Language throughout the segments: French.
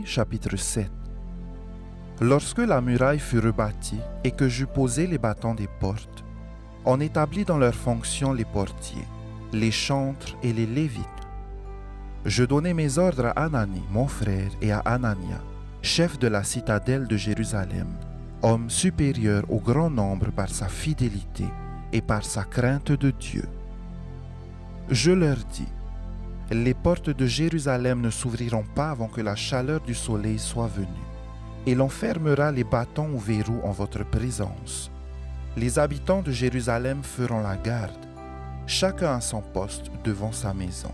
chapitre 7. Lorsque la muraille fut rebâtie et que j'eus posé les battants des portes, on établit dans leurs fonctions les portiers, les chantres et les lévites. Je donnai mes ordres à Anani, mon frère, et à Anania, chef de la citadelle de Jérusalem, homme supérieur au grand nombre par sa fidélité et par sa crainte de Dieu. Je leur dis, les portes de Jérusalem ne s'ouvriront pas avant que la chaleur du soleil soit venue, et l'on fermera les bâtons ou verrous en votre présence. Les habitants de Jérusalem feront la garde, chacun à son poste devant sa maison.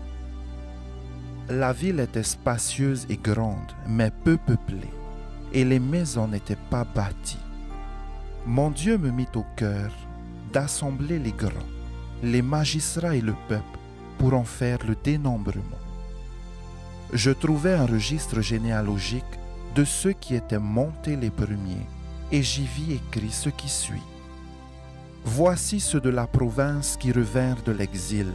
La ville était spacieuse et grande, mais peu peuplée, et les maisons n'étaient pas bâties. Mon Dieu me mit au cœur d'assembler les grands, les magistrats et le peuple, pour en faire le dénombrement. Je trouvai un registre généalogique de ceux qui étaient montés les premiers, et j'y vis écrit ce qui suit. Voici ceux de la province qui revinrent de l'exil,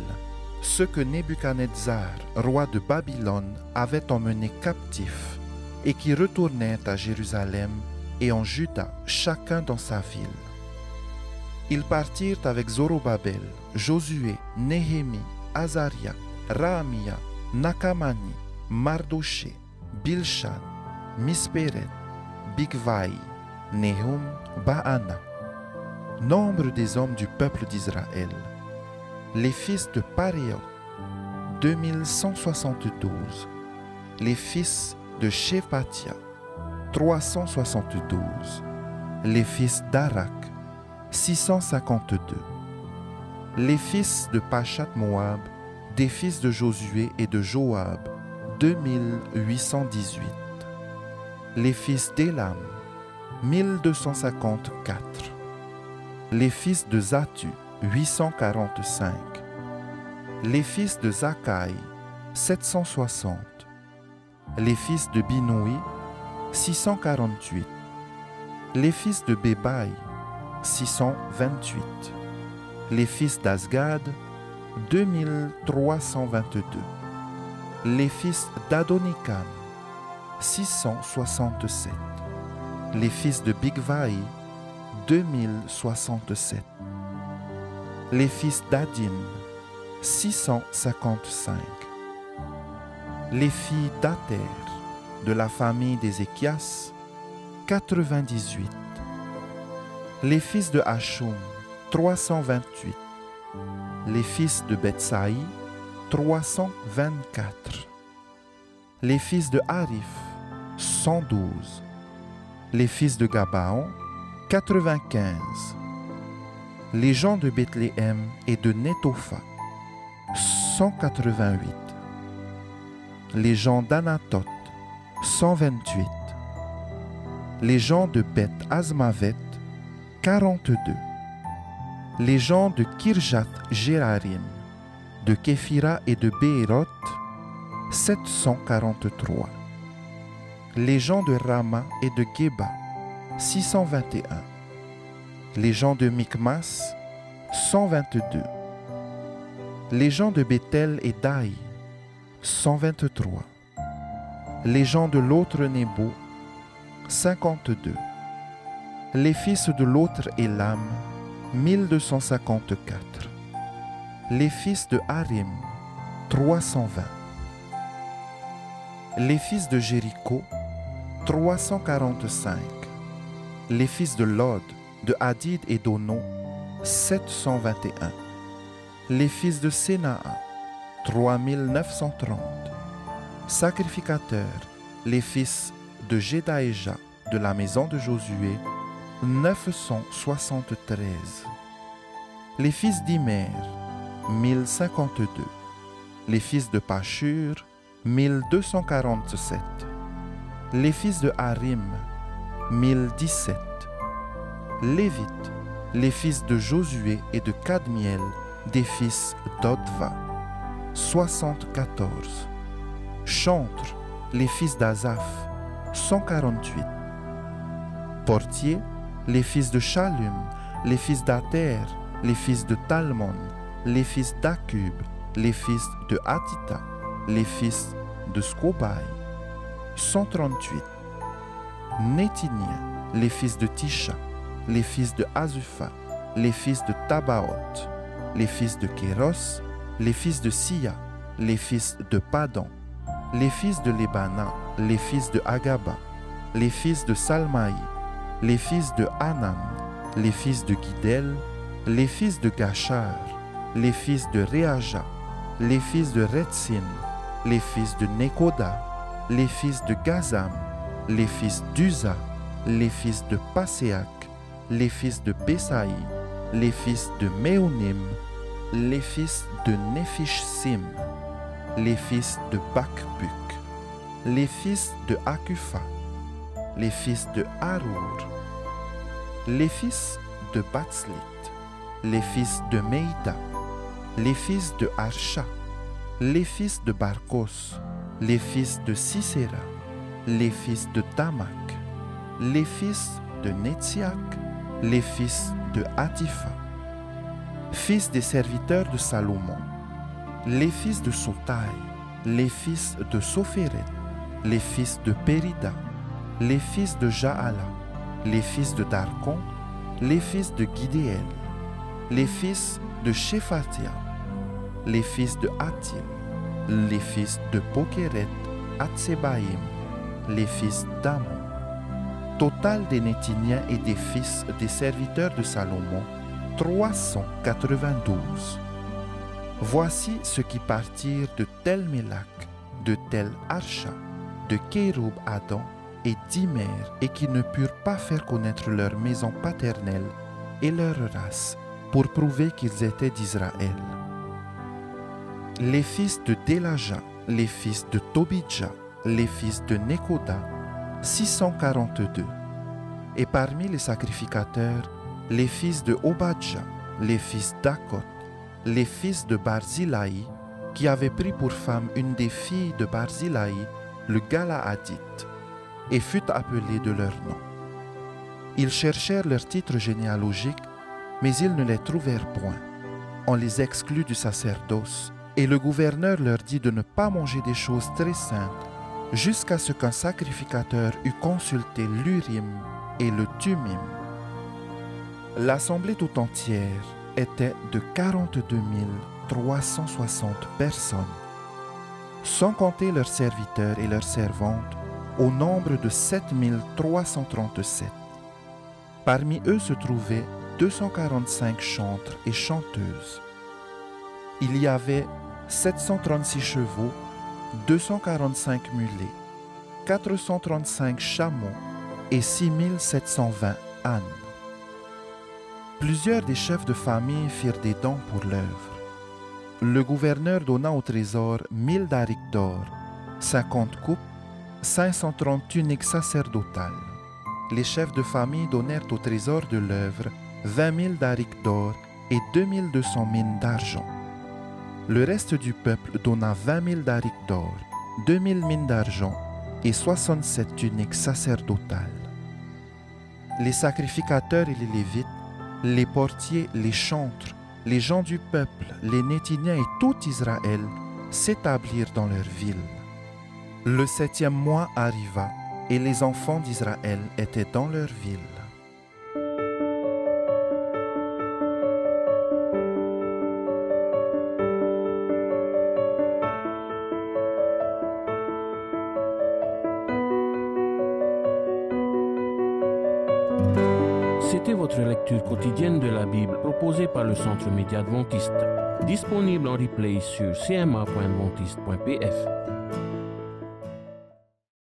ceux que Nebuchadnezzar, roi de Babylone, avait emmenés captifs et qui retournèrent à Jérusalem et en Juda, chacun dans sa ville. Ils partirent avec Zorobabel, Josué, Néhémie, Azaria, Rahamia, Nakamani, Mardoché, Bilshan, Mispéret, Bigvai, Nehum, Baana. Nombre des hommes du peuple d'Israël. Les fils de Paréoth, 2172. Les fils de Shephatia, 372. Les fils d'Arak, 652. Les fils de Pachat Moab, des fils de Josué et de Joab, 2818. Les fils d'Élam, 1254. Les fils de Zatu, 845. Les fils de Zakai, 760. Les fils de Binoui, 648. Les fils de Bébaï, 628. Les fils d'Azgad, 2322. Les fils d'Adonikam, 667. Les fils de Bigvai, 2067. Les fils d'Adim, 655. Les filles d'Ater, de la famille d'Ézéchias, 98. Les fils de Hachum, 328. Les fils de Bethsaï, 324. Les fils de Harif, 112. Les fils de Gabaon, 95. Les gens de Bethléem et de Netopha, 188. Les gens d'Anatoth, 128. Les gens de Beth Azmavet, 42. Les gens de Kirjat Jérarim, de Képhira et de Béhéroth, 743. Les gens de Rama et de Geba, 621. Les gens de Mikmas, 122. Les gens de Bethel et d'Aï, 123. Les gens de l'autre Nébo, 52. Les fils de l'autre Élam, 1254. Les fils de Harim, 320. Les fils de Jéricho, 345. Les fils de Lod, de Hadid et d'Onon, 721. Les fils de Sénaa, 3930. Sacrificateurs, les fils de Jedaéja, de la maison de Josué, 973. Les fils d'Imer, 1052. Les fils de Pashur, 1247. Les fils de Harim, 1017. Lévites, les fils de Josué et de Kadmiel, des fils d'Odva, 74. Chantres, les fils d'Azaph, 148. Portiers, les fils de Shallum, les fils d'Ater, les fils de Talmon, les fils d'Akub, les fils de Hatita, les fils de Skobai. 138. Néthiniens, les fils de Tisha, les fils de Azupha, les fils de Tabaoth, les fils de Kéros, les fils de Sia, les fils de Padan, les fils de Lébana, les fils de Agaba, les fils de Salmaï, les fils de Hanan, les fils de Guidel, les fils de Gachar, les fils de Réaja, les fils de Retsin, les fils de Nekoda, les fils de Gazam, les fils d'Uza, les fils de Paséac, les fils de Besaï, les fils de Méonim, les fils de Nephishsim, les fils de Bakbuk, les fils de Akufa, les fils de Harour, les fils de Batslit, les fils de Meïda, les fils de Arsha, les fils de Barkos, les fils de Sisera, les fils de Tamak, les fils de Netziak, les fils de Hatifa, fils des serviteurs de Salomon, les fils de Sotai, les fils de Sophéret, les fils de Périda, les fils de Jaala, les fils de Darkon, les fils de Gidéel, les fils de Shephatia, les fils de Hatil, les fils de Pokeret, Hatsebaïm, les fils d'Amon. Total des Néthiniens et des fils des serviteurs de Salomon, 392. Voici ceux qui partirent de Tel Mélak, de Tel Arsha, de Kéroub Adam et d'Imer, et qui ne purent pas faire connaître leur maison paternelle et leur race, pour prouver qu'ils étaient d'Israël. Les fils de Délaja, les fils de Tobidja, les fils de Nekoda, 642. Et parmi les sacrificateurs, les fils de Obadja, les fils d'Akot, les fils de Barzilai, qui avaient pris pour femme une des filles de Barzilai, le Galaadite, et fut appelé de leur nom. Ils cherchèrent leur titre généalogique, mais ils ne les trouvèrent point. On les exclut du sacerdoce, et le gouverneur leur dit de ne pas manger des choses très saintes, jusqu'à ce qu'un sacrificateur eût consulté l'Urim et le Thummim. L'assemblée tout entière était de 42 360 personnes, sans compter leurs serviteurs et leurs servantes, au nombre de 7 337. Parmi eux se trouvaient 245 chantres et chanteuses. Il y avait 736 chevaux, 245 mulets, 435 chameaux et 6720 ânes. Plusieurs des chefs de famille firent des dons pour l'œuvre. Le gouverneur donna au trésor 1000 darics d'or, 50 coupes, 530 tuniques sacerdotales. Les chefs de famille donnèrent au trésor de l'œuvre 20 000 darics d'or et 2200 mines d'argent. Le reste du peuple donna 20 000 darics d'or, 2000 mines d'argent et 67 tuniques sacerdotales. Les sacrificateurs et les Lévites, les portiers, les chantres, les gens du peuple, les Néthiniens et tout Israël s'établirent dans leur ville. Le 7e mois arriva et les enfants d'Israël étaient dans leur ville. C'était votre lecture quotidienne de la Bible proposée par le Centre Média Adventiste, disponible en replay sur cma.adventiste.pf.